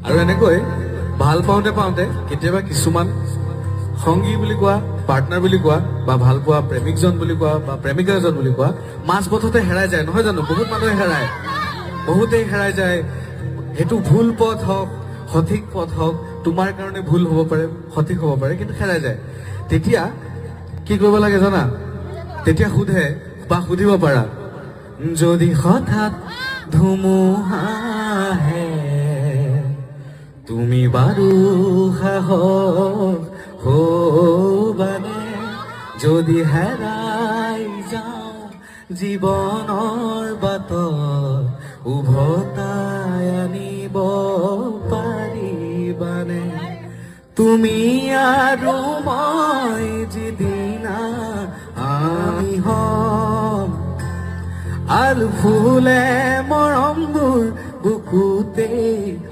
আৰু এনেকৈ ভাল পাওঁতে পাওঁতে কেতিয়াবা কিছুমান সংগী বুলি কোৱা, পাৰ্টনাৰ বুলি কোৱা, বা ভাল পোৱা প্ৰেমিকজন বুলি কোৱা বা প্ৰেমিকাজন বুলি কোৱা মাজ পথতে হেৰাই যায়, নহয় জানো? বহুত মানুহে হেৰায়, বহুতেই হেৰাই যায়। সেইটো ভুল পথ হওক, সঠিক পথ হওক, তোমাৰ কাৰণে ভুল হ'ব পাৰে, সঠিক হ'ব পাৰে, কিন্তু হেৰাই যায়। তেতিয়া কি কৰিব লাগে জানা? তেতিয়া সোধে বা সুধিব পাৰা, যদি হঠাৎ ধুমুহা আহে, তুমি বাৰু সাহস হবানে? যদি হেৰাই যাওঁ জীৱনৰ বাটত, উভতাই আনিব পাৰিবানে? তুমি আৰু মই যিদিনা আমি হম, আল ফুলে মৰমবোৰ বুকুতে